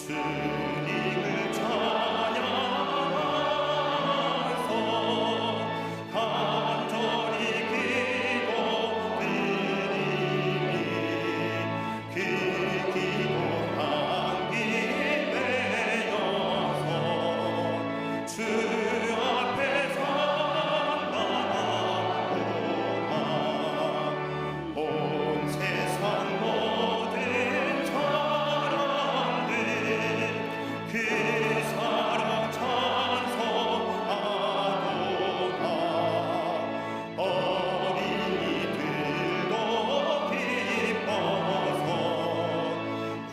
주님을 찬양하면서 간절히 기도드리니 그 기도한 김에 여서 주 앞에 상담하오나 온 세상 모든 사람들 그 사랑 찬송하도다. 어린이들도 기뻐서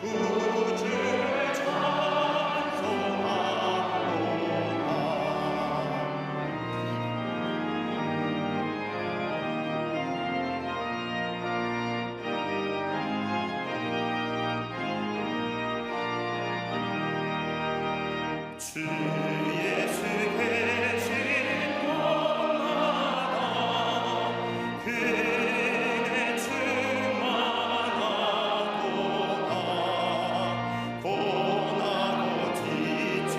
구주를 찬송하도다. 주 예수 계신 곳마다 그네 충만하도다. 고나고 지친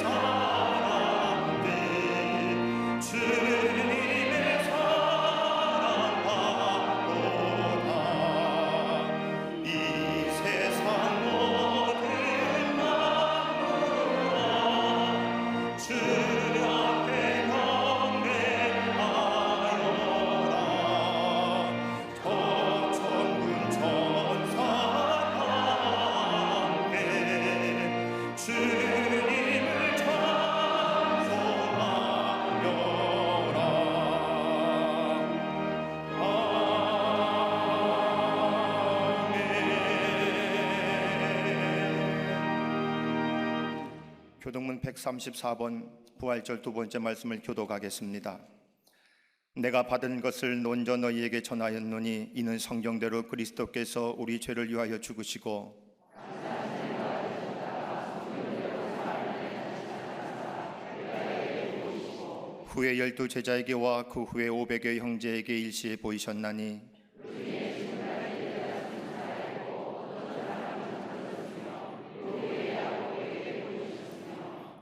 사람들 주님의 사랑받도다. 이 세상 모든 주 앞에 경배하여라. 저 천군 천사와 함께 주님을 찬송하여라. 아멘. 교동문 134번 부활절 두 번째 말씀을 교독하겠습니다. 내가 받은 것을 논저 너희에게 전하였노니 이는 성경대로 그리스도께서 우리 죄를 위하여 죽으시고 후에 12 제자에게와 그 후에 500여 형제에게 일시에 보이셨나니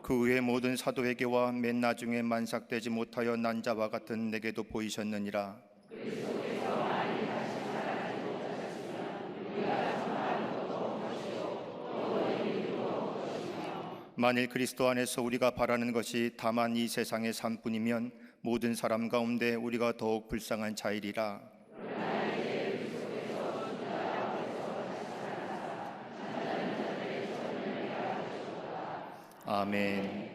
그 후에 모든 사도에게와 맨 나중에 만삭되지 못하여 난 자와 같은 내게도 보이셨느니라. 만일 그리스도 안에서 우리가 바라는 것이 다만 이 세상의 삶뿐이면 모든 사람 가운데 우리가 더욱 불쌍한 자이리라. 아멘.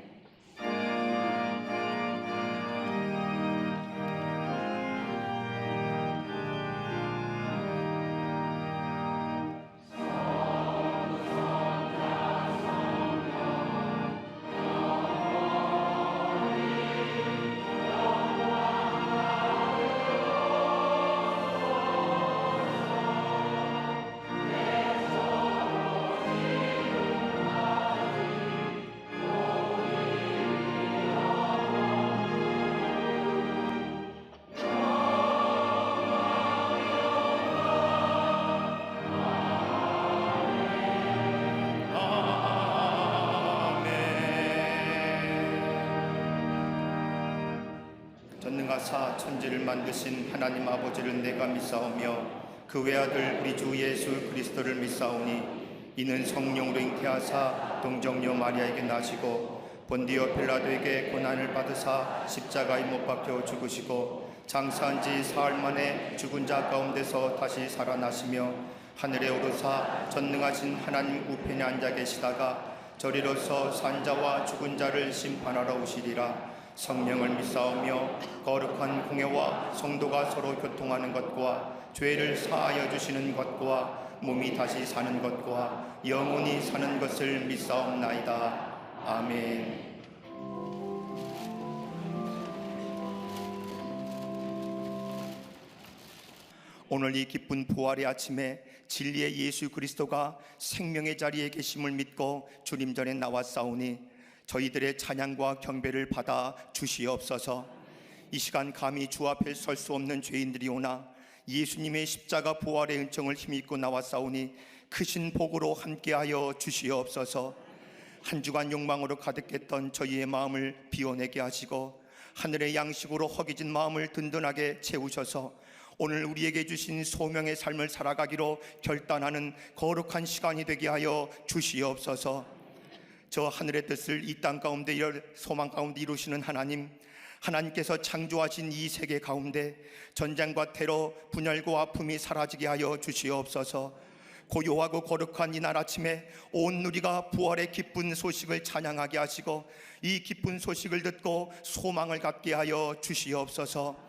전능하사 천지를 만드신 하나님 아버지를 내가 믿사오며 그 외아들 우리 주 예수 그리스도를 믿사오니 이는 성령으로 잉태하사 동정녀 마리아에게 나시고 본디오 빌라도에게 고난을 받으사 십자가에 못 박혀 죽으시고 장사한 지 사흘 만에 죽은 자 가운데서 다시 살아나시며 하늘에 오르사 전능하신 하나님 우편에 앉아 계시다가 저리로서 산자와 죽은 자를 심판하러 오시리라. 성령을 믿사오며 거룩한 공예와 성도가 서로 교통하는 것과 죄를 사하여 주시는 것과 몸이 다시 사는 것과 영원히 사는 것을 믿사옵나이다. 아멘. 오늘 이 기쁜 부활의 아침에 진리의 예수 그리스도가 생명의 자리에 계심을 믿고 주님 전에 나왔사오니 저희들의 찬양과 경배를 받아 주시옵소서. 이 시간 감히 주 앞에 설 수 없는 죄인들이 오나 예수님의 십자가 부활의 은총을 힘입고 나왔사오니 크신 복으로 함께하여 주시옵소서. 한 주간 욕망으로 가득했던 저희의 마음을 비워내게 하시고 하늘의 양식으로 허기진 마음을 든든하게 채우셔서 오늘 우리에게 주신 소명의 삶을 살아가기로 결단하는 거룩한 시간이 되게 하여 주시옵소서. 저 하늘의 뜻을 이 땅 가운데 소망 가운데 이루시는 하나님께서 창조하신 이 세계 가운데 전쟁과 테러, 분열과 아픔이 사라지게 하여 주시옵소서. 고요하고 거룩한 이날 아침에 온 누리가 부활의 기쁜 소식을 찬양하게 하시고 이 기쁜 소식을 듣고 소망을 갖게 하여 주시옵소서.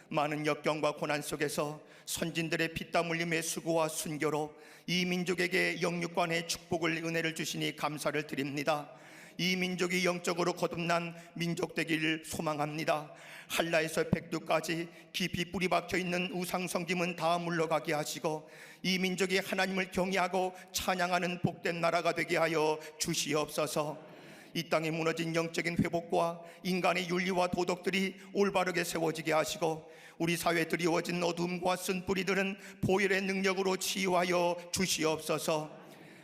많은 역경과 고난 속에서 선진들의 피땀 흘림의 수고와 순교로 이 민족에게 영육간의 축복을 은혜를 주시니 감사를 드립니다. 이 민족이 영적으로 거듭난 민족 되기를 소망합니다. 한라에서 백두까지 깊이 뿌리 박혀 있는 우상 섬김은 다 물러가게 하시고 이 민족이 하나님을 경외하고 찬양하는 복된 나라가 되게 하여 주시옵소서. 이 땅에 무너진 영적인 회복과 인간의 윤리와 도덕들이 올바르게 세워지게 하시고 우리 사회에 드리워진 어둠과 쓴뿌리들은 보혈의 능력으로 치유하여 주시옵소서.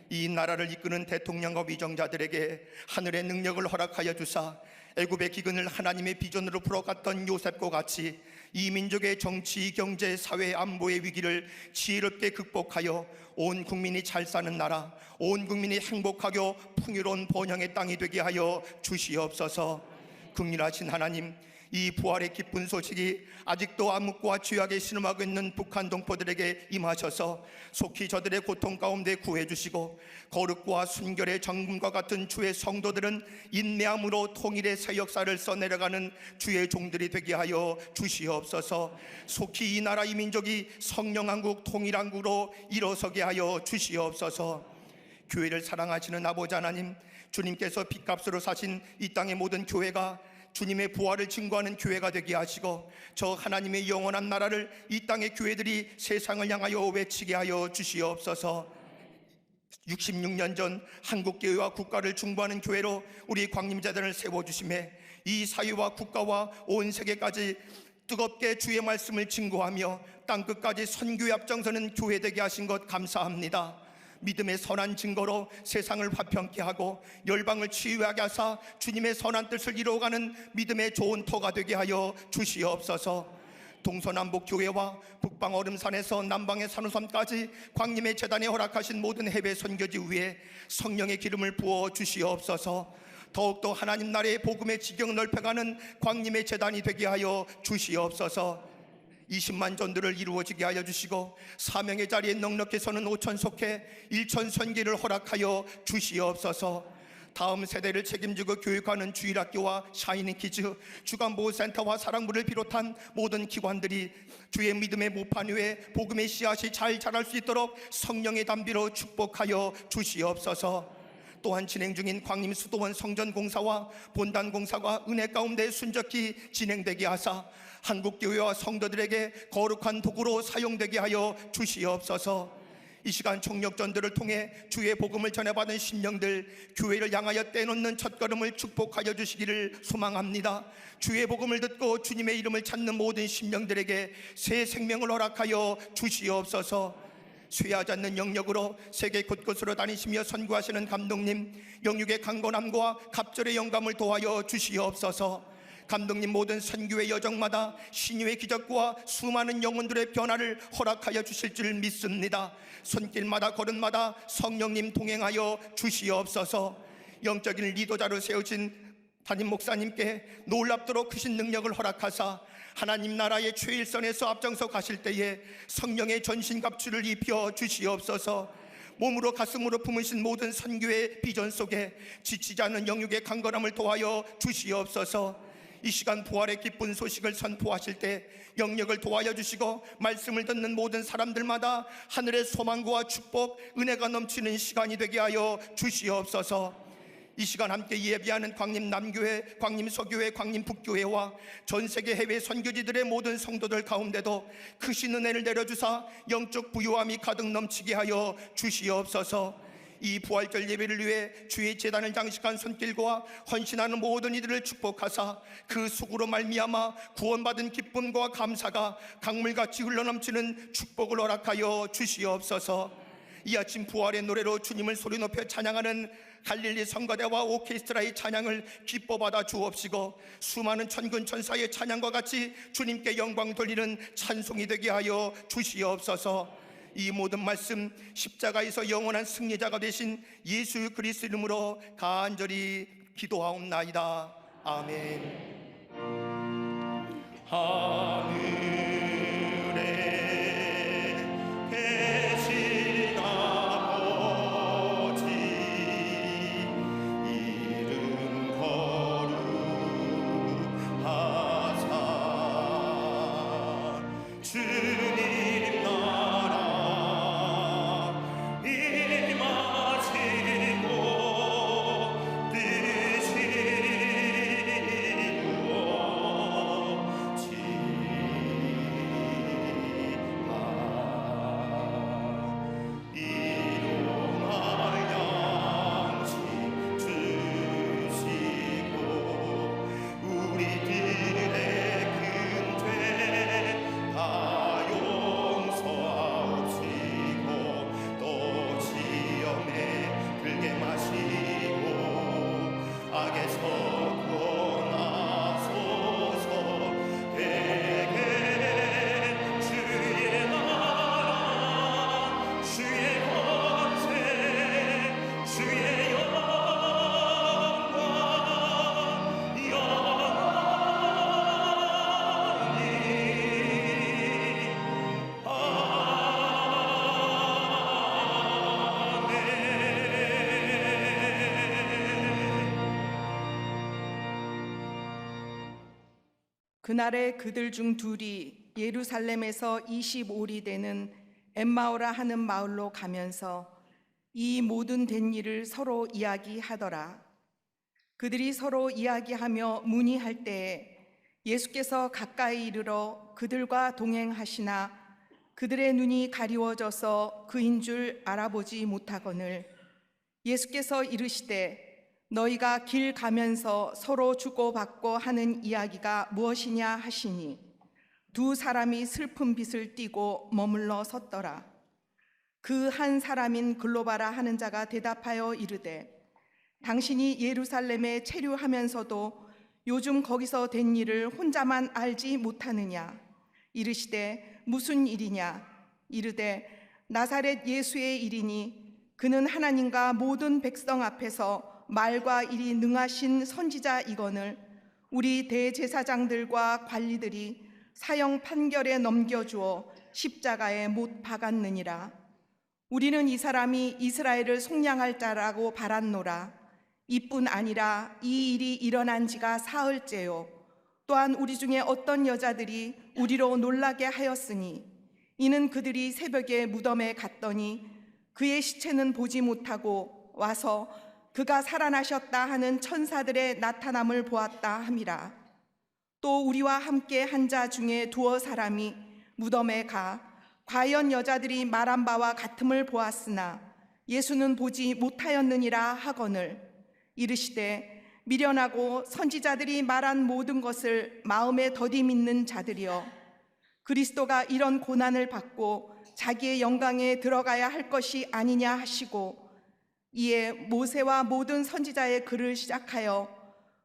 이 나라를 이끄는 대통령과 위정자들에게 하늘의 능력을 허락하여 주사 애굽의 기근을 하나님의 비전으로 풀어갔던 요셉과 같이 이 민족의 정치, 경제, 사회, 안보의 위기를 지혜롭게 극복하여 온 국민이 잘 사는 나라, 온 국민이 행복하고 풍요로운 번영의 땅이 되게 하여 주시옵소서. 긍휼하신 하나님, 이 부활의 기쁜 소식이 아직도 암흑과 죄악에 신음하고 있는 북한 동포들에게 임하셔서 속히 저들의 고통 가운데 구해주시고 거룩과 순결의 정금과 같은 주의 성도들은 인내함으로 통일의 새 역사를 써내려가는 주의 종들이 되게 하여 주시옵소서. 속히 이 나라 이 민족이 성령한국 통일한국으로 일어서게 하여 주시옵소서. 교회를 사랑하시는 아버지 하나님, 주님께서 핏값으로 사신 이 땅의 모든 교회가 주님의 부활을 증거하는 교회가 되게 하시고 저 하나님의 영원한 나라를 이 땅의 교회들이 세상을 향하여 외치게 하여 주시옵소서. 66년 전 한국교회와 국가를 중보하는 교회로 우리 광림재단을 세워주심에 이 사회와 국가와 온 세계까지 뜨겁게 주의 말씀을 증거하며 땅끝까지 선교에 앞장서는 교회 되게 하신 것 감사합니다. 믿음의 선한 증거로 세상을 화평케 하고 열방을 치유하게 하사 주님의 선한 뜻을 이루어가는 믿음의 좋은 터가 되게 하여 주시옵소서. 동서남북 교회와 북방 얼음산에서 남방의 산호섬까지 광림의 재단에 허락하신 모든 해외 선교지 위에 성령의 기름을 부어 주시옵소서. 더욱더 하나님 나라의 복음의 지경을 넓혀가는 광림의 재단이 되게 하여 주시옵소서. 20만 전도를 이루어지게 하여 주시고 사명의 자리에 넉넉히 서는 5천 속해 1천 선기를 허락하여 주시옵소서. 다음 세대를 책임지고 교육하는 주일학교와 샤이닝키즈, 주간보호센터와 사랑부를 비롯한 모든 기관들이 주의 믿음의 모판 위에 복음의 씨앗이 잘 자랄 수 있도록 성령의 담비로 축복하여 주시옵소서. 또한 진행 중인 광림 수도원 성전공사와 본단공사가 은혜 가운데 순적히 진행되게 하사 한국교회와 성도들에게 거룩한 도구로 사용되게 하여 주시옵소서. 이 시간 총력전들을 통해 주의 복음을 전해받은 심령들 교회를 향하여 떼놓는 첫걸음을 축복하여 주시기를 소망합니다. 주의 복음을 듣고 주님의 이름을 찾는 모든 심령들에게 새 생명을 허락하여 주시옵소서. 쇠하지 않는 영역으로 세계 곳곳으로 다니시며 선교하시는 감독님, 영육의 강건함과 갑절의 영감을 도하여 주시옵소서. 감독님 모든 선교의 여정마다 신유의 기적과 수많은 영혼들의 변화를 허락하여 주실 줄 믿습니다. 손길마다 걸음마다 성령님 동행하여 주시옵소서. 영적인 리더자로 세우신 담임 목사님께 놀랍도록 크신 능력을 허락하사 하나님 나라의 최일선에서 앞장서 가실 때에 성령의 전신갑주를 입혀 주시옵소서. 몸으로 가슴으로 품으신 모든 선교의 비전 속에 지치지 않는 영육의 강건함을 도하여 주시옵소서. 이 시간 부활의 기쁜 소식을 선포하실 때 영역을 도와여 주시고 말씀을 듣는 모든 사람들마다 하늘의 소망과 축복, 은혜가 넘치는 시간이 되게 하여 주시옵소서. 이 시간 함께 예비하는 광림 남교회, 광림 서교회, 광림 북교회와 전 세계 해외 선교지들의 모든 성도들 가운데도 크신 은혜를 내려주사 영적 부유함이 가득 넘치게 하여 주시옵소서. 이 부활절 예배를 위해 주의 제단을 장식한 손길과 헌신하는 모든 이들을 축복하사 그 속으로 말미암아 구원받은 기쁨과 감사가 강물같이 흘러넘치는 축복을 허락하여 주시옵소서. 이 아침 부활의 노래로 주님을 소리 높여 찬양하는 갈릴리 성가대와 오케스트라의 찬양을 기뻐 받아 주옵시고, 수많은 천군 천사의 찬양과 같이 주님께 영광 돌리는 찬송이 되게 하여 주시옵소서. 이 모든 말씀 십자가에서 영원한 승리자가 되신 예수 그리스도 이름으로 간절히 기도하옵나이다. 아멘. 하늘에 계신 아버지, 이름 거룩하사 주님 나라 임하시고 뜻이 그날에 그들 중 둘이 예루살렘에서 25리 되는 엠마오라 하는 마을로 가면서 이 모든 된 일을 서로 이야기하더라. 그들이 서로 이야기하며 문의할 때에 예수께서 가까이 이르러 그들과 동행하시나 그들의 눈이 가리워져서 그인 줄 알아보지 못하거늘 예수께서 이르시되 너희가 길 가면서 서로 주고받고 하는 이야기가 무엇이냐 하시니 두 사람이 슬픈 빛을 띠고 머물러 섰더라. 그 한 사람인 글로바라 하는 자가 대답하여 이르되 당신이 예루살렘에 체류하면서도 요즘 거기서 된 일을 혼자만 알지 못하느냐. 이르시되 무슨 일이냐. 이르되 나사렛 예수의 일이니 그는 하나님과 모든 백성 앞에서 말과 일이 능하신 선지자이거늘 우리 대제사장들과 관리들이 사형 판결에 넘겨주어 십자가에 못 박았느니라. 우리는 이 사람이 이스라엘을 속량할 자라고 바랐노라. 이뿐 아니라 이 일이 일어난 지가 사흘째요. 또한 우리 중에 어떤 여자들이 우리로 놀라게 하였으니 이는 그들이 새벽에 무덤에 갔더니 그의 시체는 보지 못하고 와서 그가 살아나셨다 하는 천사들의 나타남을 보았다 함이라. 또 우리와 함께 한 자 중에 두어 사람이 무덤에 가 과연 여자들이 말한 바와 같음을 보았으나 예수는 보지 못하였느니라 하거늘 이르시되 미련하고 선지자들이 말한 모든 것을 마음에 더디 믿는 자들이여, 그리스도가 이런 고난을 받고 자기의 영광에 들어가야 할 것이 아니냐 하시고 이에 모세와 모든 선지자의 글을 시작하여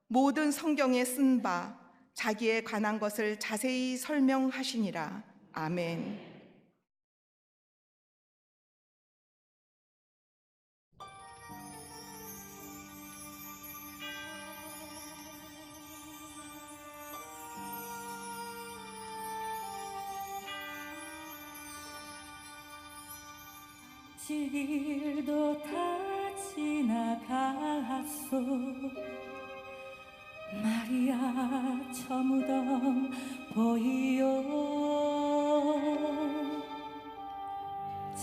모든 성경에 쓴 바 자기에 관한 것을 자세히 설명하시니라. 아멘. 길도 다 지나갔소. 마리아 저 무덤 보이요.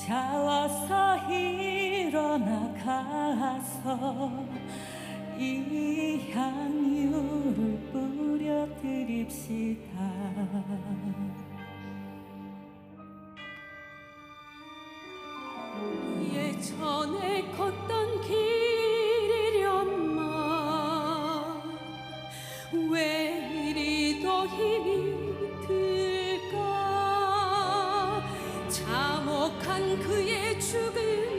자와서 일어나 가서 이 향유를 뿌려 드립시다. 예전에 걷던 길이련마 왜 이리도 힘이 들까. 참혹한 그의 죽음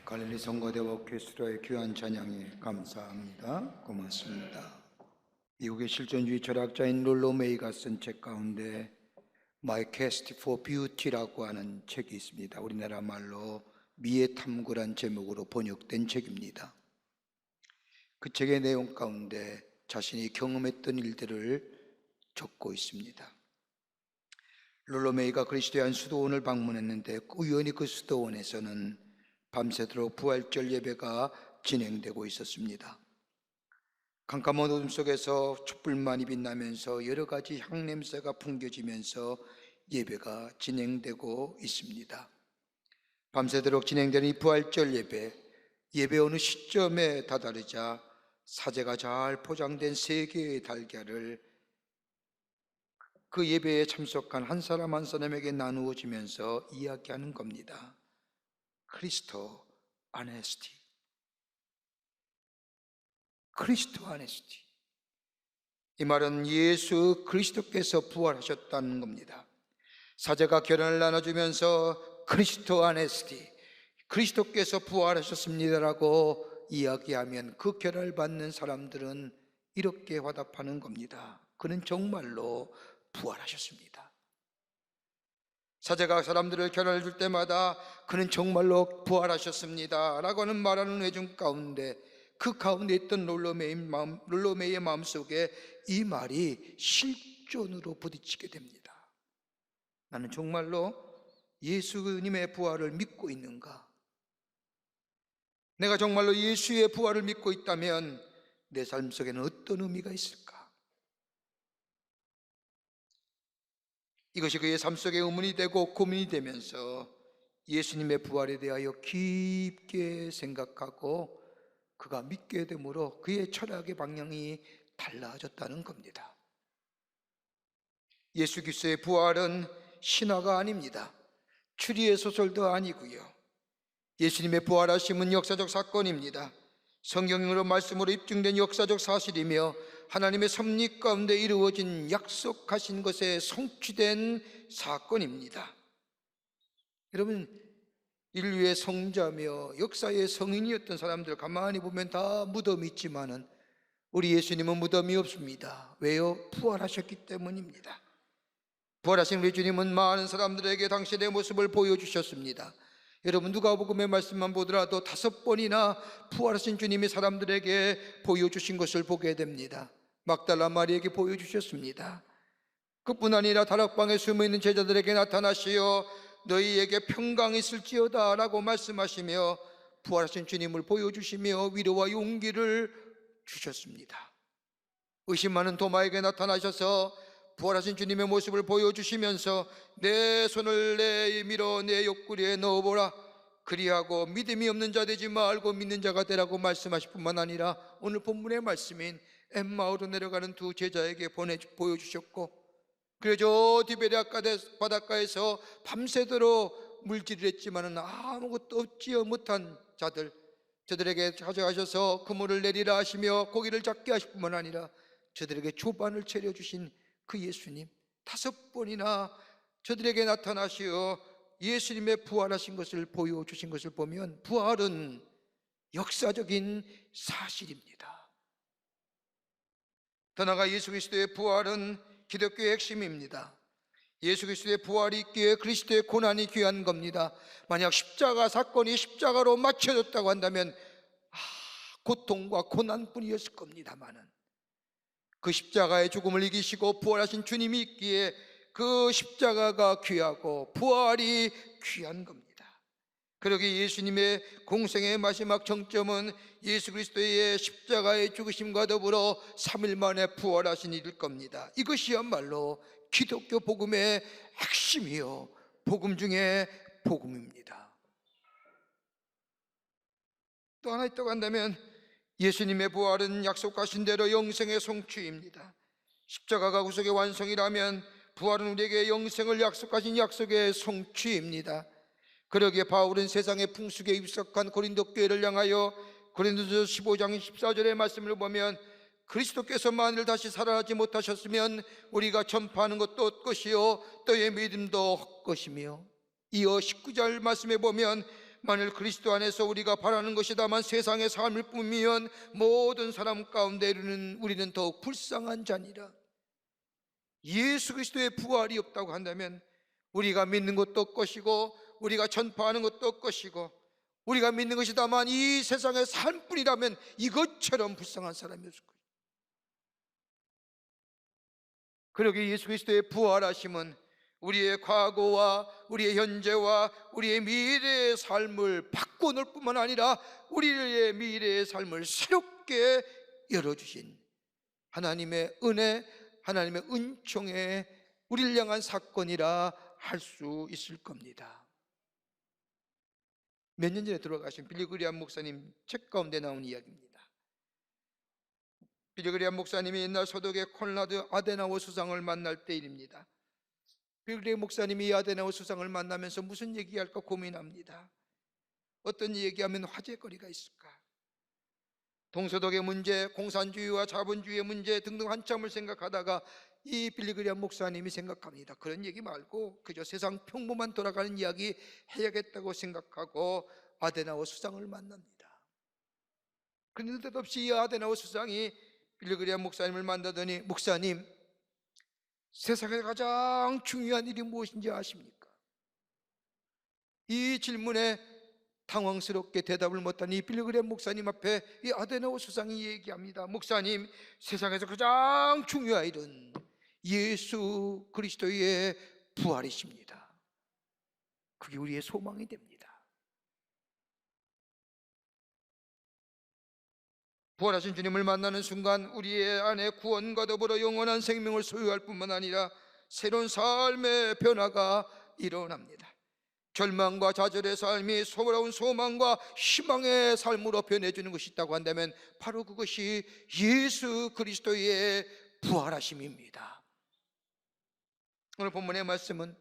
갈릴리 성가대와 오케스트라의 귀한 찬양에 감사합니다. 고맙습니다. 미국의 실존주의 철학자인 롤로 메이가 쓴 책 가운데 My Quest for Beauty라고 하는 책이 있습니다. 우리나라 말로 미의 탐구란 제목으로 번역된 책입니다. 그 책의 내용 가운데 자신이 경험했던 일들을 적고 있습니다. 롤로 메이가 그리스도의 한 수도원을 방문했는데 우연히 그 수도원에서는 밤새도록 부활절 예배가 진행되고 있었습니다. 캄캄한 어둠 속에서 촛불만이 빛나면서 여러 가지 향냄새가 풍겨지면서 예배가 진행되고 있습니다. 밤새도록 진행되는 이 부활절 예배 어느 시점에 다다르자 사제가 잘 포장된 3개의 달걀을 그 예배에 참석한 한 사람 한 사람에게 나누어지면서 이야기하는 겁니다. 크리스토 아네스티. 크리스토 아네스티. 이 말은 예수 그리스도께서 부활하셨다는 겁니다. 사제가 결혼을 나눠주면서 크리스토 아네스티, 그리스도께서 부활하셨습니다라고 이야기하면 그 결혼을 받는 사람들은 이렇게 화답하는 겁니다. 그는 정말로 부활하셨습니다. 사제가 사람들을 결혼을 줄 때마다 그는 정말로 부활하셨습니다 라고는 말하는 외중 가운데 그 가운데 있던 롤로메이의 마음속에 이 말이 실존으로 부딪히게 됩니다. 나는 정말로 예수님의 부활을 믿고 있는가? 내가 정말로 예수의 부활을 믿고 있다면 내 삶 속에는 어떤 의미가 있을까? 이것이 그의 삶 속에 의문이 되고 고민이 되면서 예수님의 부활에 대하여 깊게 생각하고 그가 믿게 되므로 그의 철학의 방향이 달라졌다는 겁니다. 예수 그리스도의 부활은 신화가 아닙니다. 추리의 소설도 아니고요. 예수님의 부활하심은 역사적 사건입니다. 성경으로 말씀으로 입증된 역사적 사실이며 하나님의 섭리 가운데 이루어진 약속하신 것에 성취된 사건입니다. 여러분, 인류의 성자며 역사의 성인이었던 사람들 가만히 보면 다 무덤이 있지만은 우리 예수님은 무덤이 없습니다. 왜요? 부활하셨기 때문입니다. 부활하신 우리 주님은 많은 사람들에게 당신의 모습을 보여주셨습니다. 여러분, 누가복음의 말씀만 보더라도 5번이나 부활하신 주님이 사람들에게 보여주신 것을 보게 됩니다. 막달라 마리에게 보여주셨습니다. 그뿐 아니라 다락방에 숨어있는 제자들에게 나타나시어 너희에게 평강이 있을지어다 라고 말씀하시며 부활하신 주님을 보여주시며 위로와 용기를 주셨습니다. 의심 많은 도마에게 나타나셔서 부활하신 주님의 모습을 보여주시면서 내 손을 내밀어 내 옆구리에 넣어보라, 그리하고 믿음이 없는 자 되지 말고 믿는 자가 되라고 말씀하실 뿐만 아니라 오늘 본문의 말씀인 엠마오로 내려가는 2 제자에게 보여주셨고, 그래서 디베랴 바닷가에서 밤새도록 물질을 했지만은 아무것도 얻지 못한 저들에게 찾아가셔서 그물을 내리라 하시며 고기를 잡게 하실 뿐만 아니라 저들에게 조반을 차려주신 그 예수님, 5번이나 저들에게 나타나시어 예수님의 부활하신 것을 보여주신 것을 보면 부활은 역사적인 사실입니다. 더 나아가 예수 그리스도의 부활은 기독교의 핵심입니다. 예수 그리스도의 부활이 있기에 그리스도의 고난이 귀한 겁니다. 만약 십자가 사건이 십자가로 맞춰졌다고 한다면 고통과 고난뿐이었을 겁니다만은 그 십자가의 죽음을 이기시고 부활하신 주님이 있기에 그 십자가가 귀하고 부활이 귀한 겁니다. 그러기에 예수님의 공생의 마지막 정점은 예수 그리스도의 십자가의 죽으심과 더불어 3일 만에 부활하신 일일 겁니다. 이것이야말로 기독교 복음의 핵심이요, 복음 중에 복음입니다. 또 하나 있다고 한다면 예수님의 부활은 약속하신 대로 영생의 성취입니다. 십자가가 구속의 완성이라면 부활은 우리에게 영생을 약속하신 약속의 성취입니다. 그러기에 바울은 세상의 풍속에 입석한 고린도 교회를 향하여 고린도서 15장 14절의 말씀을 보면 그리스도께서 만일 다시 살아나지 못하셨으면 우리가 전파하는 것도 헛것이요 너의 믿음도 헛것이며, 이어 19절 말씀에 보면 만일 그리스도 안에서 우리가 바라는 것이 다만 세상의 삶일 뿐이면 모든 사람 가운데 우리는 더욱 불쌍한 자니라. 예수 그리스도의 부활이 없다고 한다면 우리가 믿는 것도 것이고 우리가 전파하는 것도 것이고 우리가 믿는 것이 다만 이 세상의 삶뿐이라면 이것처럼 불쌍한 사람이 없을 거예요. 그러기에 예수 그리스도의 부활하심은 우리의 과거와 우리의 현재와 우리의 미래의 삶을 바꿔놓을 뿐만 아니라 우리의 미래의 삶을 새롭게 열어주신 하나님의 은혜, 하나님의 은총에 우리를 향한 사건이라 할 수 있을 겁니다. 몇 년 전에 돌아가신 빌리 그리함 목사님 책 가운데 나온 이야기입니다. 빌리 그리함 목사님이 옛날 소독의 콘라드 아데나워 수상을 만날 때 일입니다. 빌리 그리함 목사님이 이 아데나워 수상을 만나면서 무슨 얘기할까 고민합니다. 어떤 얘기하면 화제거리가 있을까? 동서독의 문제, 공산주의와 자본주의의 문제 등등 한참을 생각하다가 이 빌리 그리함 목사님이 생각합니다. 그런 얘기 말고 그저 세상 평범한 돌아가는 이야기 해야겠다고 생각하고 아데나워 수상을 만납니다. 그런데 느닷없이 이 아데나워 수상이 빌리 그리함 목사님을 만나더니, 목사님, 세상에 가장 중요한 일이 무엇인지 아십니까? 이 질문에 당황스럽게 대답을 못한 이 빌리 그리함 목사님 앞에 이 아데나워 수상이 얘기합니다. 목사님, 세상에서 가장 중요한 일은 예수 그리스도의 부활이십니다. 그게 우리의 소망이 됩니다. 부활하신 주님을 만나는 순간 우리의 안에 구원과 더불어 영원한 생명을 소유할 뿐만 아니라 새로운 삶의 변화가 일어납니다. 절망과 좌절의 삶이 소로운 소망과 희망의 삶으로 변해주는 것이 있다고 한다면 바로 그것이 예수 그리스도의 부활하심입니다. 오늘 본문의 말씀은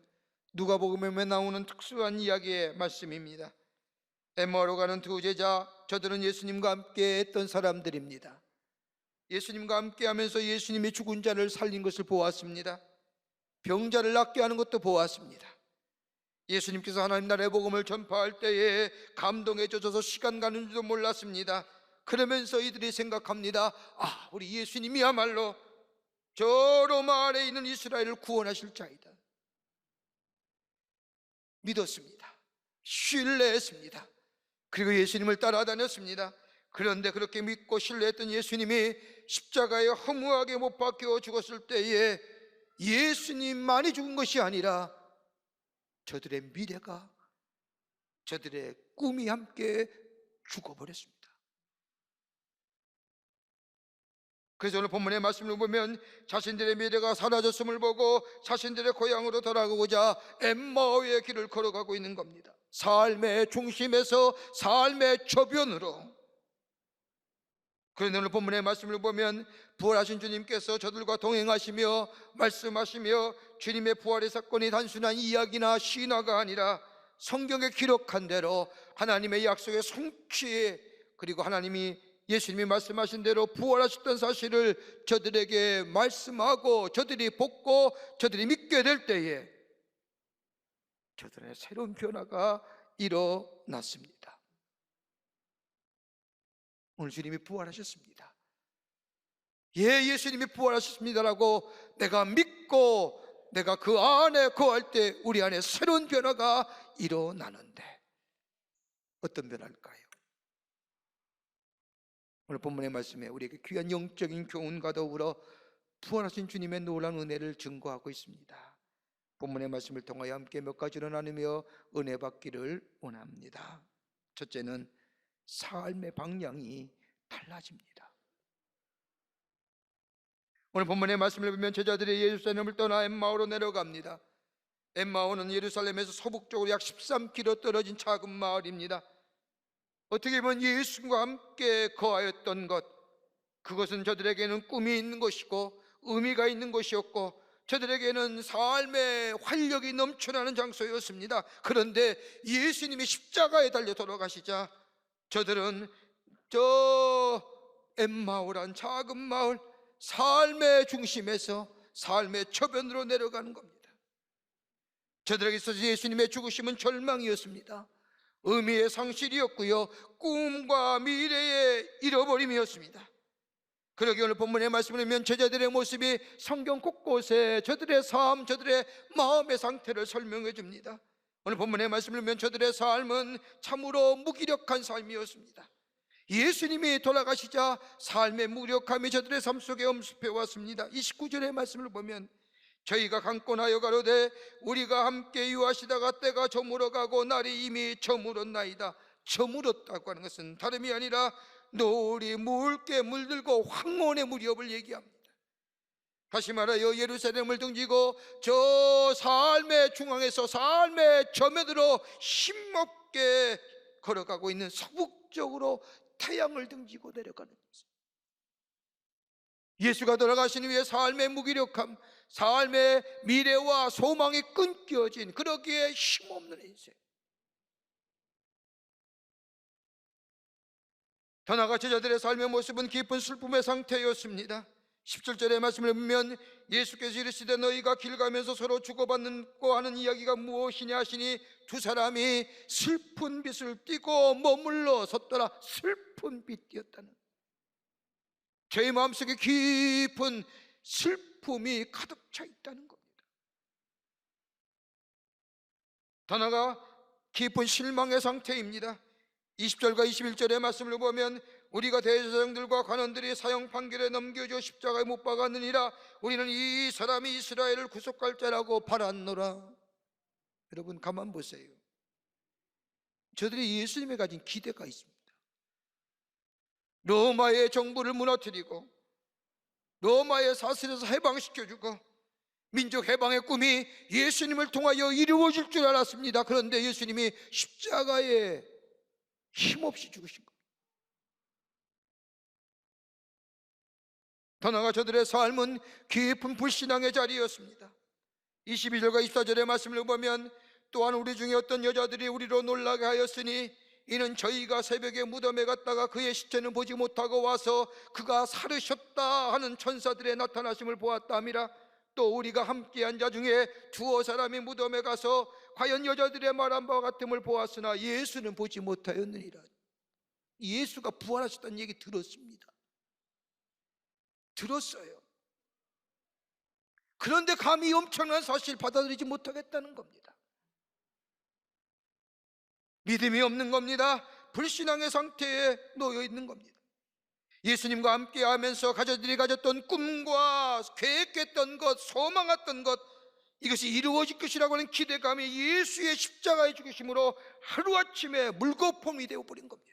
누가복음에 나오는 특수한 이야기의 말씀입니다. 엠마오로 가는 두 제자, 저들은 예수님과 함께 했던 사람들입니다. 예수님과 함께 하면서 예수님이 죽은 자를 살린 것을 보았습니다. 병자를 낫게 하는 것도 보았습니다. 예수님께서 하나님 나라의 복음을 전파할 때에 감동에 젖어서 시간 가는 줄도 몰랐습니다. 그러면서 이들이 생각합니다. 우리 예수님이야말로 저 로마 아래에 있는 이스라엘을 구원하실 자이다. 믿었습니다. 신뢰했습니다. 그리고 예수님을 따라다녔습니다. 그런데 그렇게 믿고 신뢰했던 예수님이 십자가에 허무하게 못 박혀 죽었을 때에 예수님만이 죽은 것이 아니라 저들의 미래가, 저들의 꿈이 함께 죽어버렸습니다. 그래서 오늘 본문의 말씀을 보면 자신들의 미래가 사라졌음을 보고 자신들의 고향으로 돌아가고자 엠마오의 길을 걸어가고 있는 겁니다. 삶의 중심에서 삶의 저변으로. 그런데 오늘 본문의 말씀을 보면 부활하신 주님께서 저들과 동행하시며 말씀하시며 주님의 부활의 사건이 단순한 이야기나 신화가 아니라 성경에 기록한 대로 하나님의 약속의 성취, 그리고 하나님이 예수님이 말씀하신 대로 부활하셨던 사실을 저들에게 말씀하고 저들이 복고 저들이 믿게 될 때에 저들의 새로운 변화가 일어났습니다. 오늘 주님이 부활하셨습니다. 예수님이 부활하셨습니다라고 내가 믿고 내가 그 안에 거할 때 우리 안에 새로운 변화가 일어나는데 어떤 변화일까요? 오늘 본문의 말씀에 우리에게 귀한 영적인 교훈과 더불어 부활하신 주님의 놀라운 은혜를 증거하고 있습니다. 본문의 말씀을 통하여 함께 몇 가지로 나누며 은혜 받기를 원합니다. 첫째는 삶의 방향이 달라집니다. 오늘 본문의 말씀을 보면 제자들이 예루살렘을 떠나 엠마오로 내려갑니다. 엠마오는 예루살렘에서 서북쪽으로 약 13km 떨어진 작은 마을입니다. 어떻게 보면 예수님과 함께 거하였던 것, 그것은 저들에게는 꿈이 있는 것이고 의미가 있는 것이었고 저들에게는 삶의 활력이 넘쳐나는 장소였습니다. 그런데 예수님이 십자가에 달려 돌아가시자 저들은 저 엠마오란 작은 마을, 삶의 중심에서 삶의 저변으로 내려가는 겁니다. 저들에게 있어서 예수님의 죽으심은 절망이었습니다. 의미의 상실이었고요, 꿈과 미래의 잃어버림이었습니다. 그러기 오늘 본문의 말씀을 보면 제자들의 모습이 성경 곳곳에 저들의 삶, 저들의 마음의 상태를 설명해 줍니다. 오늘 본문의 말씀을 보면 저들의 삶은 참으로 무기력한 삶이었습니다. 예수님이 돌아가시자 삶의 무력함이 저들의 삶 속에 엄습해 왔습니다. 29절의 말씀을 보면 저희가 강권하여 가로되 우리가 함께 유하시다가 때가 저물어가고 날이 이미 저물었나이다. 저물었다고 하는 것은 다름이 아니라 노을이 묽게 물들고 황혼의 무렵을 얘기합니다. 다시 말하여 예루살렘을 등지고 저 삶의 중앙에서 삶의 저면으로 힘없게 걸어가고 있는 서북쪽으로 태양을 등지고 내려가는 것입니다. 예수가 돌아가신 후에 삶의 무기력함, 삶의 미래와 소망이 끊겨진, 그러기에 힘없는 인생. 더 나아가 제자들의 삶의 모습은 깊은 슬픔의 상태였습니다. 17절의 말씀을 보면 예수께서 이르시되 너희가 길 가면서 서로 주고받고 하는 이야기가 무엇이냐 하시니 두 사람이 슬픈 빛을 띠고 머물러 섰더라. 슬픈 빛이었다는, 저희 마음속에 깊은 슬픔이 가득 차 있다는 겁니다. 더 나아가 깊은 실망의 상태입니다. 20절과 21절의 말씀을 보면 우리가 대제사장들과 관원들이 사형 판결에 넘겨져 십자가에 못 박았느니라. 우리는 이 사람이 이스라엘을 구속할 자라고 바랐노라. 여러분 가만 보세요. 저들이 예수님에 가진 기대가 있습니다. 로마의 정부를 무너뜨리고 로마의 사슬에서 해방시켜주고 민족 해방의 꿈이 예수님을 통하여 이루어질 줄 알았습니다. 그런데 예수님이 십자가에 힘없이 죽으신 겁니다. 더 나아가 저들의 삶은 깊은 불신앙의 자리였습니다. 22절과 24절의 말씀을 보면 또한 우리 중에 어떤 여자들이 우리로 놀라게 하였으니 이는 저희가 새벽에 무덤에 갔다가 그의 시체는 보지 못하고 와서 그가 살으셨다 하는 천사들의 나타나심을 보았다미라. 또 우리가 함께한 자 중에 두어 사람이 무덤에 가서 과연 여자들의 말한 바와 같음을 보았으나 예수는 보지 못하였느니라. 예수가 부활하셨다는 얘기 들었습니다. 들었어요. 그런데 감히 엄청난 사실 받아들이지 못하겠다는 겁니다. 믿음이 없는 겁니다. 불신앙의 상태에 놓여 있는 겁니다. 예수님과 함께 하면서 가족들이 가졌던 꿈과 계획했던 것, 소망했던 것, 이것이 이루어질 것이라고 하는 기대감이 예수의 십자가의 죽으심으로 하루아침에 물거품이 되어버린 겁니다.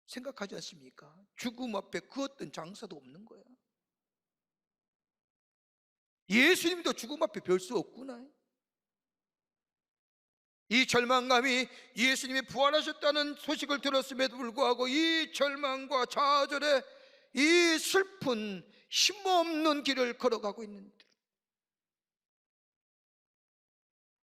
생각하지 않습니까? 죽음 앞에 그 어떤 장사도 없는 거야. 예수님도 죽음 앞에 별 수 없구나. 이 절망감이 예수님이 부활하셨다는 소식을 들었음에도 불구하고 이 절망과 좌절에 이 슬픈 힘없는 길을 걸어가고 있는데,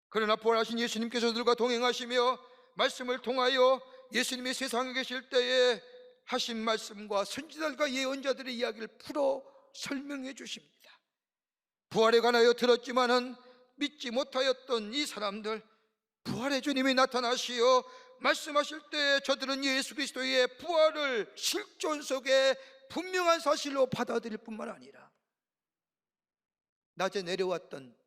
그러나 부활하신 예수님께서 저들과 동행하시며 말씀을 통하여 예수님이 세상에 계실 때에 하신 말씀과 선지자들과 예언자들의 이야기를 풀어 설명해 주십니다. 부활에 관하여 들었지만은 믿지 못하였던 이 사람들, 부활의 주님이 나타나시어 말씀하실 때 저들은 예수 그리스도의 부활을 실존 속에 분명한 사실로 받아들일 뿐만 아니라 낮에 내려왔던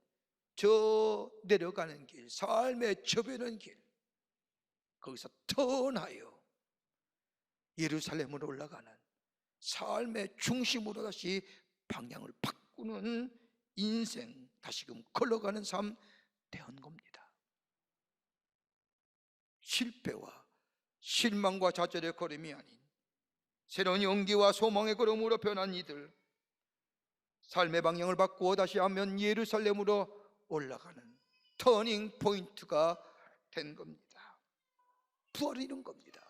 저 내려가는 길, 삶의 저변한 길, 거기서 턴하여 예루살렘으로 올라가는 삶의 중심으로 다시 방향을 바꾸는 인생, 다시금 걸어가는 삶 되는 겁니다. 실패와 실망과 좌절의 걸음이 아닌 새로운 용기와 소망의 걸음으로 변한 이들, 삶의 방향을 바꾸어 다시 하면 예루살렘으로 올라가는 터닝 포인트가 된 겁니다. 부활이 이런 겁니다.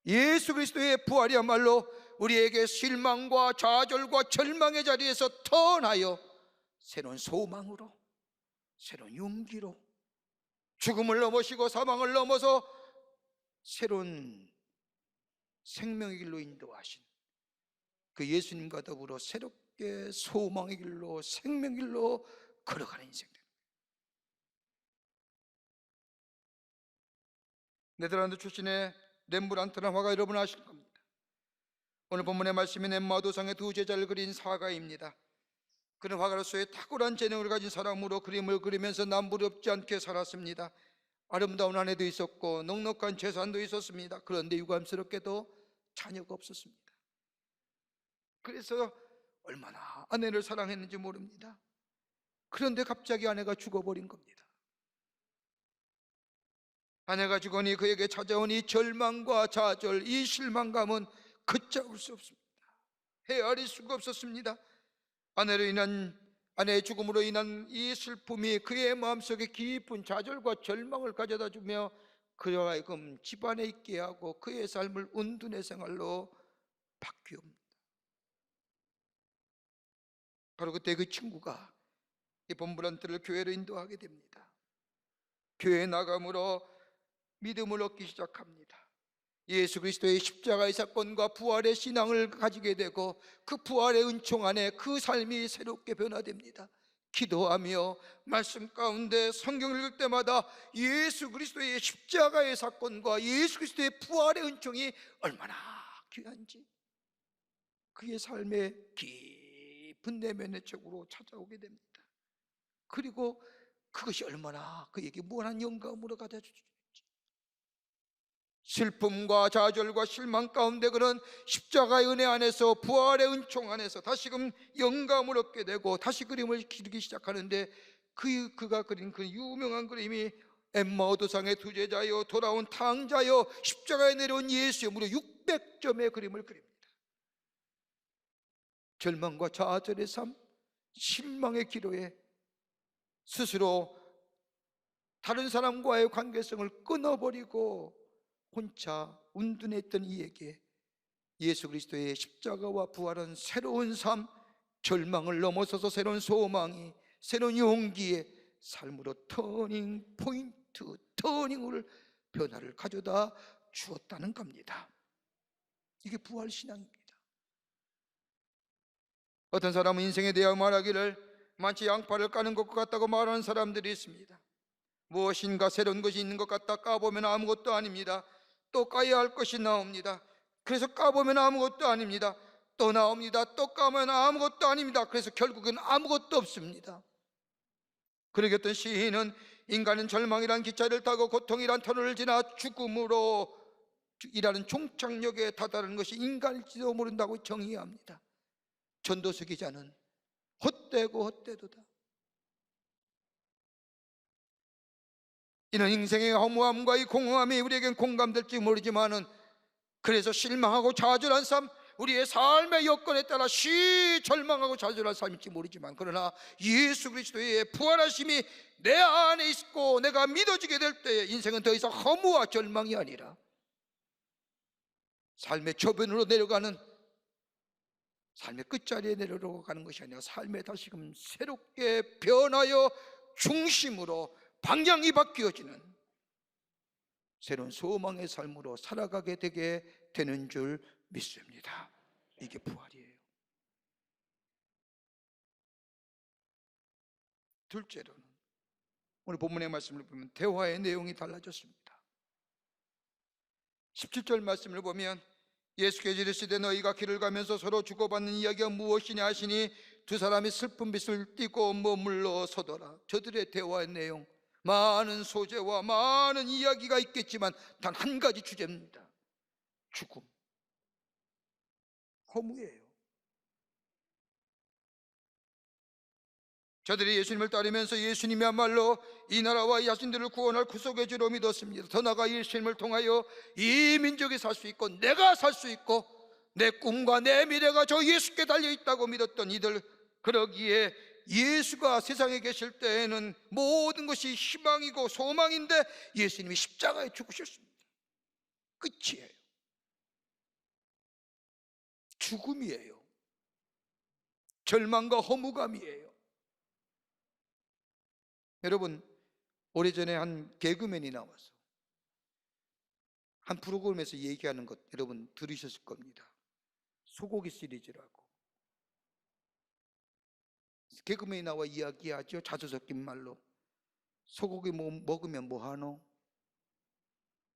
예수 그리스도의 부활이야말로 우리에게 실망과 좌절과 절망의 자리에서 턴하여 새로운 소망으로, 새로운 용기로, 죽음을 넘어시고 사망을 넘어서 새로운 생명의 길로 인도하신 그 예수님과 더불어 새롭게 소망의 길로, 생명의 길로 걸어가는 인생들. 네덜란드 출신의 렘브란트라는 화가 여러분 아실 겁니다. 오늘 본문의 말씀인 엠마오 도상의 두 제자를 그린 사가입니다. 그는 화가로서의 탁월한 재능을 가진 사람으로 그림을 그리면서 남부럽지 않게 살았습니다. 아름다운 아내도 있었고 넉넉한 재산도 있었습니다. 그런데 유감스럽게도 자녀가 없었습니다. 그래서 얼마나 아내를 사랑했는지 모릅니다. 그런데 갑자기 아내가 죽어버린 겁니다. 아내가 죽으니 그에게 찾아온 이 절망과 좌절, 이 실망감은 걷잡을 수 없습니다. 헤아릴 수가 없었습니다. 아내의 죽음으로 인한 이 슬픔이 그의 마음속에 깊은 좌절과 절망을 가져다 주며 그로 하여금 집안에 있게 하고 그의 삶을 은둔의 생활로 바뀌옵니다. 바로 그때 그 친구가 이 렘브란트를 교회로 인도하게 됩니다. 교회에 나감으로 믿음을 얻기 시작합니다. 예수 그리스도의 십자가의 사건과 부활의 신앙을 가지게 되고 그 부활의 은총 안에 그 삶이 새롭게 변화됩니다. 기도하며 말씀 가운데 성경을 읽을 때마다 예수 그리스도의 십자가의 사건과 예수 그리스도의 부활의 은총이 얼마나 귀한지 그의 삶의 깊은 내면의 쪽으로 찾아오게 됩니다. 그리고 그것이 얼마나 그에게 무한한 영감으로 가져주지. 슬픔과 좌절과 실망 가운데 그는 십자가의 은혜 안에서 부활의 은총 안에서 다시금 영감을 얻게 되고 다시 그림을 기르기 시작하는데 그가 그린 그 유명한 그림이 엠마오 도상의 두 제자여, 돌아온 탕자여, 십자가에 내려온 예수여, 무려 600점의 그림을 그립니다. 절망과 좌절의 삶, 실망의 기로에 스스로 다른 사람과의 관계성을 끊어버리고 혼자 운둔했던 이에게 예수 그리스도의 십자가와 부활은 새로운 삶, 절망을 넘어서서 새로운 소망이, 새로운 용기의 삶으로 터닝 포인트, 터닝을 변화를 가져다 주었다는 겁니다. 이게 부활 신앙입니다. 어떤 사람은 인생에 대하여 말하기를 마치 양파를 까는 것 같다고 말하는 사람들이 있습니다. 무엇인가 새로운 것이 있는 것 같다 까보면 아무것도 아닙니다. 또 까야 할 것이 나옵니다. 그래서 까보면 아무것도 아닙니다. 또 나옵니다. 또 까면 아무것도 아닙니다. 그래서 결국은 아무것도 없습니다. 그러게 어떤 시인은 인간은 절망이란 기차를 타고 고통이란 터널을 지나 죽음으로 이라는 종착역에 다다르는 것이 인간일지도 모른다고 정의합니다. 전도서 기자는 헛되고 헛되도다. 이는 인생의 허무함과 이 공허함이 우리에겐 공감될지 모르지만은 그래서 실망하고 좌절한 삶, 우리의 삶의 여건에 따라 절망하고 좌절한 삶일지 모르지만 그러나 예수 그리스도의 부활하심이 내 안에 있고 내가 믿어지게 될 때 인생은 더 이상 허무와 절망이 아니라 삶의 저변으로 내려가는, 삶의 끝자리에 내려가는 것이 아니라 삶에 다시금 새롭게 변하여 중심으로 방향이 바뀌어지는 새로운 소망의 삶으로 살아가게 되게 되는 줄 믿습니다. 이게 부활이에요. 둘째로는 오늘 본문의 말씀을 보면 대화의 내용이 달라졌습니다. 17절 말씀을 보면 예수께서 이르시되 너희가 길을 가면서 서로 주고받는 이야기가 무엇이냐 하시니 두 사람이 슬픈 빛을 띠고 머물러 서더라. 저들의 대화의 내용, 많은 소재와 많은 이야기가 있겠지만 단 한 가지 주제입니다. 죽음, 허무예요. 저들이 예수님을 따르면서 예수님이야말로 이 나라와 이 자신들을 구원할 구속의 주로 믿었습니다. 더 나아가 예수님을 통하여 이 민족이 살 수 있고 내가 살 수 있고 내 꿈과 내 미래가 저 예수께 달려있다고 믿었던 이들, 그러기에 예수가 세상에 계실 때에는 모든 것이 희망이고 소망인데 예수님이 십자가에 죽으셨습니다. 끝이에요. 죽음이에요. 절망과 허무감이에요. 여러분, 오래전에 한 개그맨이 나와서 한 프로그램에서 얘기하는 것 여러분 들으셨을 겁니다. 소고기 시리즈라고. 개그맨이 나와 이야기하죠. 자주 섞인 말로. 소고기 먹으면 뭐하노?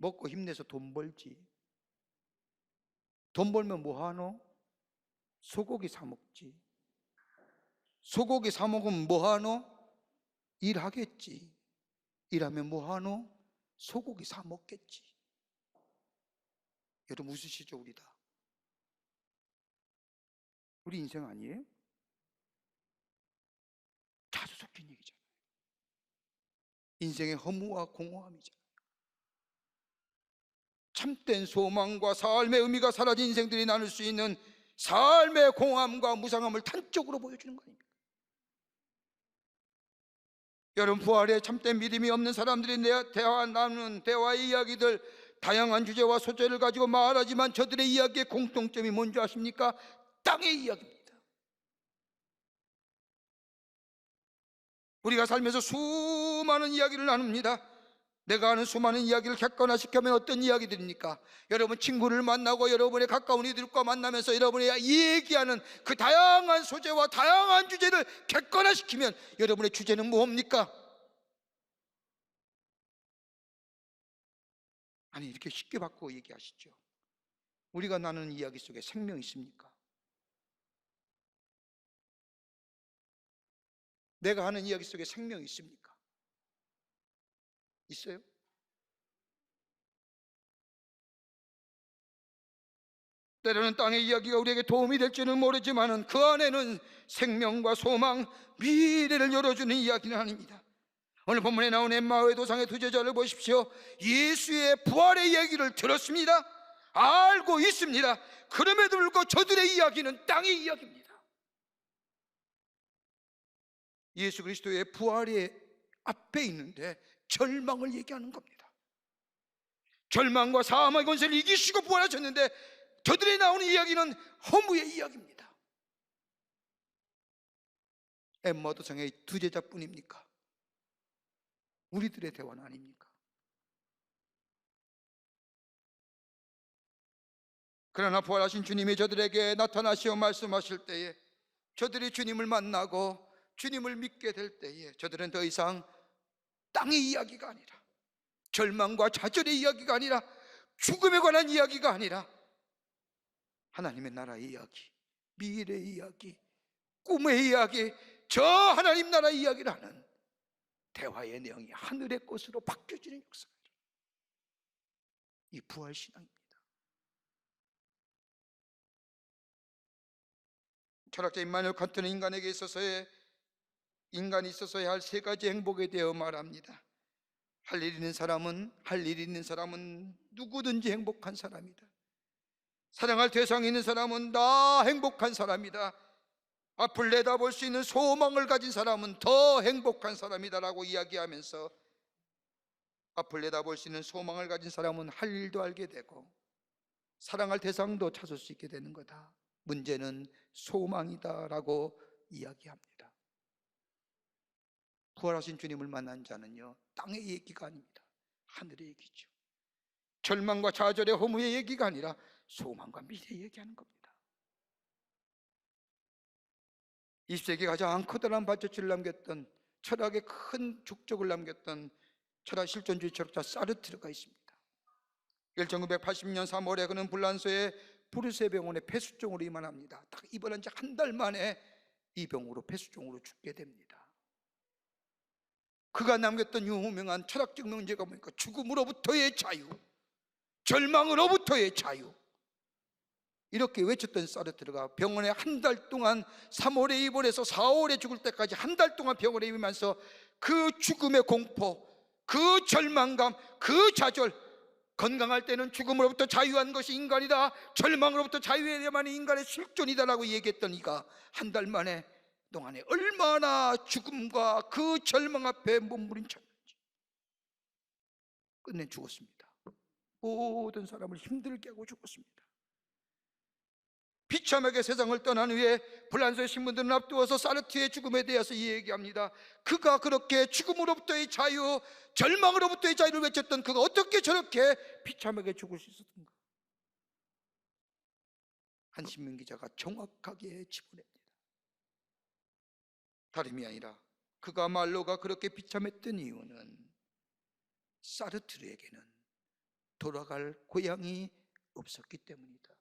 먹고 힘내서 돈 벌지. 돈 벌면 뭐 하노? 소고기 사 먹지. 소고기 사 먹으면 뭐 하노? 일하겠지. 일하면 뭐 하노? 소고기 사 먹겠지. 여러분 웃으시죠? 우리 다. 우리 인생 아니에요? 자주 섞인 얘기잖아요. 인생의 허무와 공허함이잖아요. 참된 소망과 삶의 의미가 사라진 인생들이 나눌 수 있는 삶의 공허함과 무상함을 단적으로 보여주는 거 아닙니까? 여러분, 부활에 참된 믿음이 없는 사람들이 나누는 대화의 이야기들, 다양한 주제와 소재를 가지고 말하지만 저들의 이야기의 공통점이 뭔지 아십니까? 땅의 이야기입니다. 우리가 살면서 수많은 이야기를 나눕니다. 내가 아는 수많은 이야기를 객관화시키면 어떤 이야기들입니까? 여러분 친구를 만나고 여러분의 가까운 이들과 만나면서 여러분이 얘기하는 그 다양한 소재와 다양한 주제를 객관화시키면 여러분의 주제는 뭡니까? 아니, 이렇게 쉽게 바꾸어 얘기하시죠. 우리가 나누는 이야기 속에 생명이 있습니까? 내가 하는 이야기 속에 생명이 있습니까? 있어요? 때로는 땅의 이야기가 우리에게 도움이 될지는 모르지만 그 안에는 생명과 소망, 미래를 열어주는 이야기는 아닙니다. 오늘 본문에 나온 엠마오의 도상의 두 제자를 보십시오. 예수의 부활의 이야기를 들었습니다. 알고 있습니다. 그럼에도 불구하고 저들의 이야기는 땅의 이야기입니다. 예수 그리스도의 부활의 앞에 있는데 절망을 얘기하는 겁니다. 절망과 사망의 권세를 이기시고 부활하셨는데 저들이 나오는 이야기는 허무의 이야기입니다. 엠마오 도상의 두 제자뿐입니까? 우리들의 대화는 아닙니까? 그러나 부활하신 주님이 저들에게 나타나시어 말씀하실 때에 저들이 주님을 만나고 주님을 믿게 될 때에 저들은 더 이상 땅의 이야기가 아니라, 절망과 좌절의 이야기가 아니라, 죽음에 관한 이야기가 아니라 하나님의 나라의 이야기, 미래의 이야기, 꿈의 이야기, 저 하나님 나라의 이야기를 하는 대화의 내용이 하늘의 것으로 바뀌어지는 역사가 이 부활신앙입니다. 철학자 임마누엘 칸트는 인간이 있어서야 할 세 가지 행복에 대해 말합니다. 할 일 있는 사람은 누구든지 행복한 사람이다. 사랑할 대상이 있는 사람은 다 행복한 사람이다. 앞을 내다볼 수 있는 소망을 가진 사람은 더 행복한 사람이다라고 이야기하면서 앞을 내다볼 수 있는 소망을 가진 사람은 할 일도 알게 되고 사랑할 대상도 찾을 수 있게 되는 거다. 문제는 소망이다라고 이야기합니다. 부활하신 주님을 만난 자는요, 땅의 얘기가 아닙니다. 하늘의 얘기죠. 절망과 좌절의 허무의 얘기가 아니라 소망과 미래의 얘기하는 겁니다. 20세기 가장 커다란 발자취를 남겼던, 철학의 큰 족적을 남겼던 철학 실존주의 철학자 사르트르가 있습니다. 1980년 3월에 그는 불란서의 브르세 병원에 폐수종으로 입원합니다. 딱 입원한 지 한 달 만에 이 병으로 폐수종으로 죽게 됩니다. 그가 남겼던 유명한 철학적 명제가 뭡니까? 죽음으로부터의 자유, 절망으로부터의 자유, 이렇게 외쳤던 사르트르가 병원에 한 달 동안 3월에 입원해서 4월에 죽을 때까지 한 달 동안 병원에 입으면서 그 죽음의 공포, 그 절망감, 그 좌절, 건강할 때는 죽음으로부터 자유한 것이 인간이다, 절망으로부터 자유해야만이 인간의 실존이다라고 얘기했던 이가 한 달 만에 동안에 얼마나 죽음과 그 절망 앞에 몸부림쳤는지 끝내 죽었습니다. 모든 사람을 힘들게 하고 죽었습니다. 비참하게 세상을 떠난 후에 불란서의 신문들은 앞두어서 사르트의 죽음에 대해서 얘기합니다. 그가 그렇게 죽음으로부터의 자유, 절망으로부터의 자유를 외쳤던 그가 어떻게 저렇게 비참하게 죽을 수 있었던가? 한신문 기자가 정확하게 짚어냅니다. 다름이 아니라 그가 말로가 그렇게 비참했던 이유는 사르트르에게는 돌아갈 고향이 없었기 때문이다.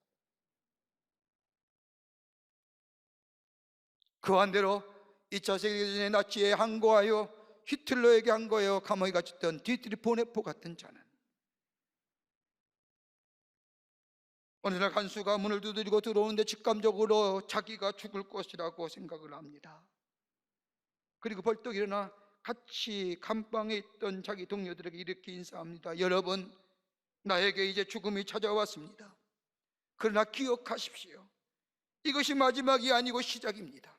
그 반대로 2차 세계대전에 나치에 항거하여 히틀러에게 항거하여 감옥에 갇혔던 디트리 보네포 같은 자는 어느 날 간수가 문을 두드리고 들어오는데 직감적으로 자기가 죽을 것이라고 생각을 합니다. 그리고 벌떡 일어나 같이 감방에 있던 자기 동료들에게 이렇게 인사합니다. 여러분, 나에게 이제 죽음이 찾아왔습니다. 그러나 기억하십시오. 이것이 마지막이 아니고 시작입니다.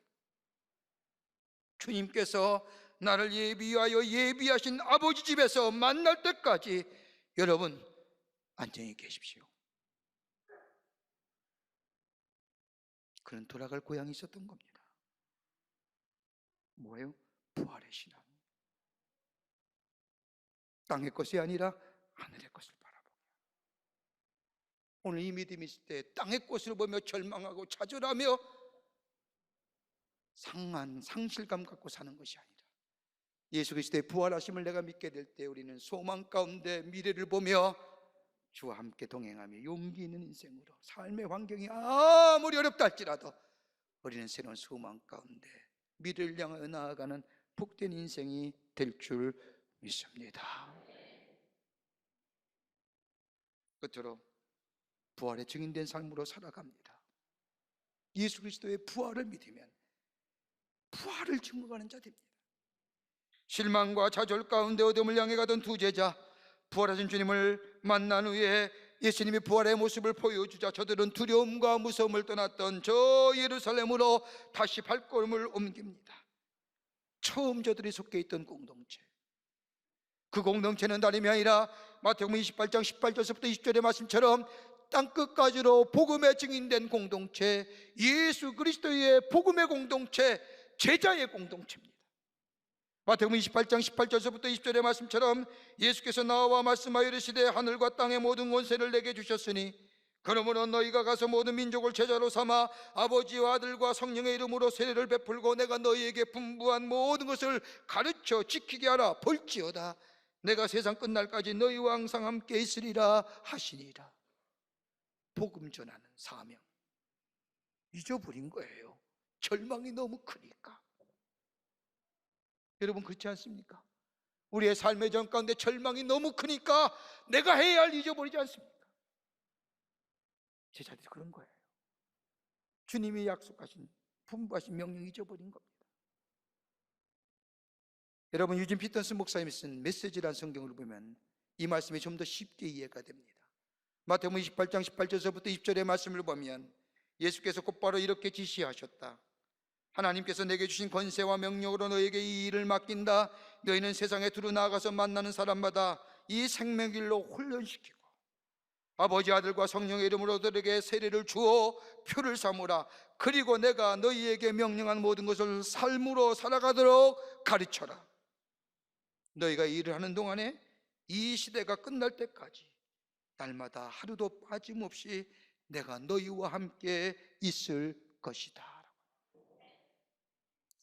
주님께서 나를 예비하여 예비하신 아버지 집에서 만날 때까지 여러분 안녕히 계십시오. 그는 돌아갈 고향이 있었던 겁니다. 뭐예요? 부활의 신앙. 땅의 것이 아니라 하늘의 것을 바라보고, 오늘 이 믿음이 있을 때 땅의 것을 보며 절망하고 좌절하며 상한 상실감 갖고 사는 것이 아니라 예수 그리스도의 부활하심을 내가 믿게 될 때 우리는 소망 가운데 미래를 보며 주와 함께 동행하며 용기 있는 인생으로 삶의 환경이 아무리 어렵다 할지라도 우리는 새로운 소망 가운데 미래를 향하여 나아가는 복된 인생이 될 줄 믿습니다. 끝으로 부활의 증인된 삶으로 살아갑니다. 예수 그리스도의 부활을 믿으면 부활을 증거하는 자 됩니다. 실망과 좌절 가운데 어둠을 향해 가던 두 제자, 부활하신 주님을 만난 후에 예수님이 부활의 모습을 보여주자 저들은 두려움과 무서움을 떠났던 저 예루살렘으로 다시 발걸음을 옮깁니다. 처음 저들이 속해 있던 공동체, 그 공동체는 다름이 아니라 마태복음 28장 18절부터 20절의 말씀처럼 땅끝까지로 복음에 증인된 공동체, 예수 그리스도의 복음의 공동체, 제자의 공동체입니다. 마태복음 28장 18절부터 20절의 말씀처럼 예수께서 나와 말씀하여 이르시되 하늘과 땅의 모든 권세를 내게 주셨으니 그러므로 너희가 가서 모든 민족을 제자로 삼아 아버지와 아들과 성령의 이름으로 세례를 베풀고 내가 너희에게 분부한 모든 것을 가르쳐 지키게 하라. 볼지어다 내가 세상 끝날까지 너희와 항상 함께 있으리라 하시니라. 복음 전하는 사명 잊어버린 거예요. 절망이 너무 크니까. 여러분 그렇지 않습니까? 우리의 삶의 전 가운데 절망이 너무 크니까 내가 해야 할 잊어버리지 않습니까? 제자들이 그런 거예요. 주님이 약속하신 분부하신 명령 잊어버린 겁니다. 여러분 유진 피터슨 목사님이 쓴 메시지라는 성경을 보면 이 말씀이 좀 더 쉽게 이해가 됩니다. 마태복음 28장 18절부터 20절의 말씀을 보면 예수께서 곧바로 이렇게 지시하셨다. 하나님께서 내게 주신 권세와 명령으로 너에게 이 일을 맡긴다. 너희는 세상에 두루 나아가서 만나는 사람마다 이 생명길로 훈련시키고 아버지 아들과 성령의 이름으로 너에게 세례를 주어 표를 삼으라. 그리고 내가 너희에게 명령한 모든 것을 삶으로 살아가도록 가르쳐라. 너희가 이 일을 하는 동안에 이 시대가 끝날 때까지 날마다 하루도 빠짐없이 내가 너희와 함께 있을 것이다.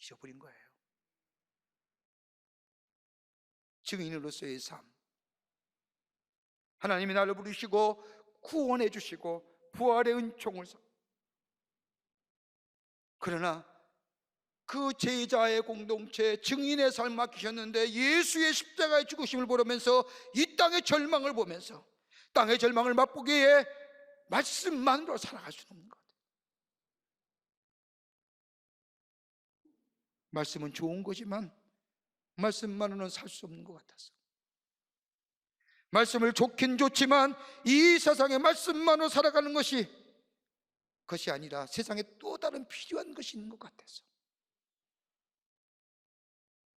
잊어버린 거예요. 증인으로서의 삶, 하나님이 나를 부르시고 구원해 주시고 부활의 은총을 그러나 그 제자의 공동체 증인의 삶 맡기셨는데 예수의 십자가의 죽으심을 보면서 이 땅의 절망을 보면서 땅의 절망을 맛보기에 말씀만으로 살아갈 수는 없는 것 같아요. 말씀은 좋은 거지만 말씀만으로는 살 수 없는 것 같아서 말씀을 좋긴 좋지만 이 세상에 말씀만으로 살아가는 것이 아니라 세상에 또 다른 필요한 것이 있는 것 같아서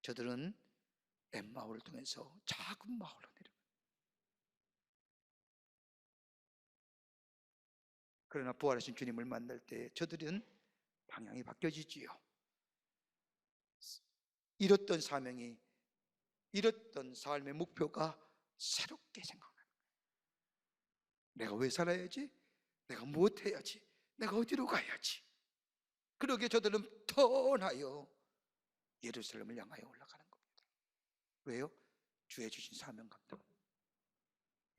저들은 엠마오를 통해서 작은 마을로 내려갑니다. 그러나 부활하신 주님을 만날 때 저들은 방향이 바뀌어지지요. 잃었던 사명이, 잃었던 삶의 목표가 새롭게 생각합니다. 내가 왜 살아야지? 내가 무엇 해야지? 내가 어디로 가야지? 그러기에 저들은 떠나요 예루살렘을 향하여 올라가는 겁니다. 왜요? 주의 주신 사명감 때문에.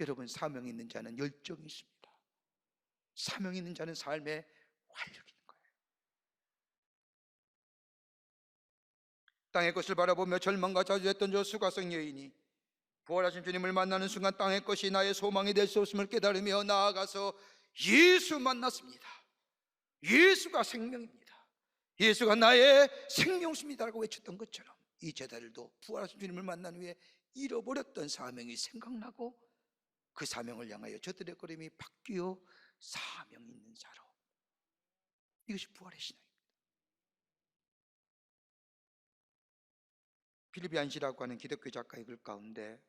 여러분, 사명이 있는 자는 열정이 있습니다. 사명이 있는 자는 삶에 활력이 있는 거예요. 땅의 것을 바라보며 절망과 좌절했던 저 수가성 여인이 부활하신 주님을 만나는 순간 땅의 것이 나의 소망이 될 수 없음을 깨달으며 나아가서 예수 만났습니다. 예수가 생명입니다. 예수가 나의 생명수입니다라고 외쳤던 것처럼 이 제자들도 부활하신 주님을 만난 후에 잃어버렸던 사명이 생각나고 그 사명을 향하여 저들의 걸음이 바뀌어 사명 있는 자로. 이것이 부활의 신앙입니다. 필립 얀시라고 하는 기독교 작가의 글 가운데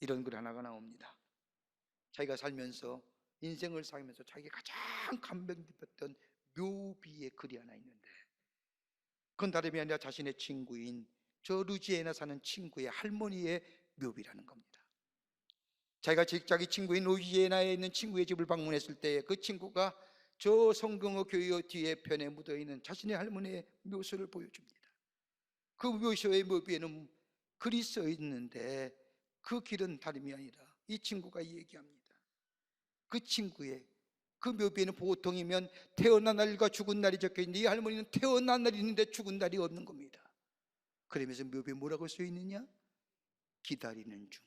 이런 글 하나가 나옵니다. 자기가 살면서 인생을 살면서 자기가 가장 감명 깊었던 묘비의 글이 하나 있는데, 그건 다름이 아니라 자신의 친구인 저 루지애나 사는 친구의 할머니의 묘비라는 겁니다. 자기가 자기 친구인 루지애나에 있는 친구의 집을 방문했을 때 그 친구가 저 성경어 교회 뒤에 편에 묻어있는 자신의 할머니의 묘소를 보여줍니다. 그 묘소의 묘비에는 글이 써 있는데 그 길은 다름이 아니라 이 친구가 얘기합니다. 그 친구의 그 묘비에는 보통이면 태어난 날과 죽은 날이 적혀있는데 이 할머니는 태어난 날이 있는데 죽은 날이 없는 겁니다. 그러면서 묘비에 뭐라고 써 있느냐? 기다리는 중.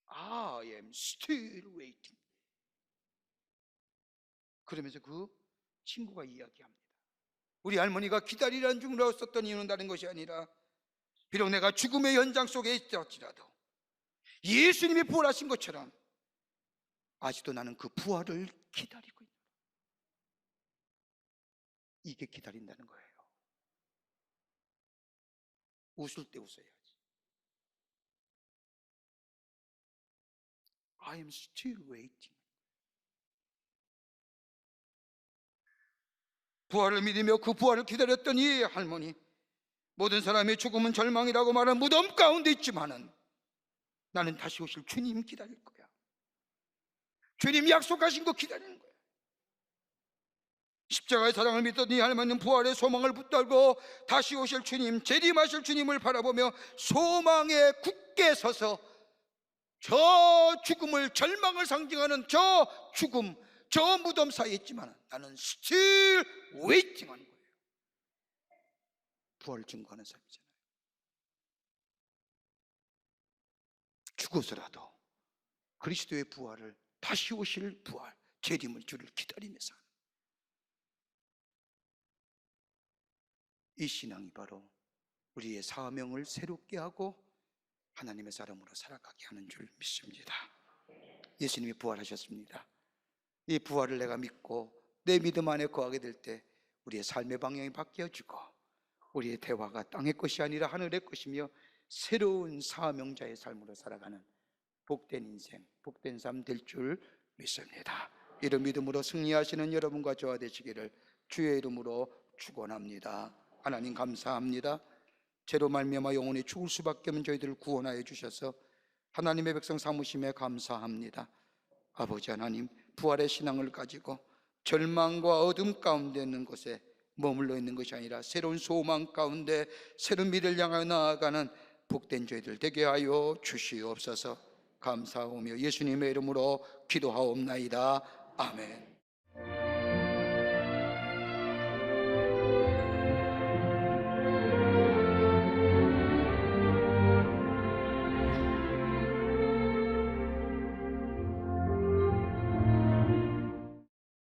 I am still waiting. 그러면서 그 친구가 이야기합니다. 우리 할머니가 기다리라는 중이라고 썼던 이유는 다른 것이 아니라 비록 내가 죽음의 연장 속에 있을지라도 예수님이 부활하신 것처럼 아직도 나는 그 부활을 기다리고 있다. 이게 기다린다는 거예요. 웃을 때 웃어야지. I am still waiting. 부활을 믿으며 그 부활을 기다렸던 이 할머니, 모든 사람이 죽음은 절망이라고 말하는 무덤 가운데 있지만은 나는 다시 오실 주님 기다릴 거야. 주님 약속하신 거 기다리는 거야. 십자가의 사랑을 믿던 이 할머니는 부활의 소망을 붙들고 다시 오실 주님, 재림하실 주님을 바라보며 소망에 굳게 서서 저 죽음을, 절망을 상징하는 저 죽음, 저 무덤 사이에 있지만 나는 still waiting 하는 거예요. 부활을 증거하는 삶이잖아요. 죽어서라도 그리스도의 부활을, 다시 오실 부활, 재림을, 주를 기다리면서 하는 이 신앙이 바로 우리의 사명을 새롭게 하고 하나님의 사람으로 살아가게 하는 줄 믿습니다. 예수님이 부활하셨습니다. 이 부활을 내가 믿고 내 믿음 안에 거하게 될 때 우리의 삶의 방향이 바뀌어지고 우리의 대화가 땅의 것이 아니라 하늘의 것이며 새로운 사명자의 삶으로 살아가는 복된 인생, 복된 삶 될 줄 믿습니다. 이런 믿음으로 승리하시는 여러분과 저와 되시기를 주의 이름으로 축원합니다. 하나님 감사합니다. 죄로 말미암아 영원히 죽을 수밖에 없는 저희들을 구원하여 주셔서 하나님의 백성 삼으심에 감사합니다. 아버지 하나님, 부활의 신앙을 가지고 절망과 어둠 가운데 있는 곳에 머물러 있는 것이 아니라 새로운 소망 가운데 새로운 미래를 향하여 나아가는 복된 저희들 되게 하여 주시옵소서. 감사하며 예수님의 이름으로 기도하옵나이다. 아멘.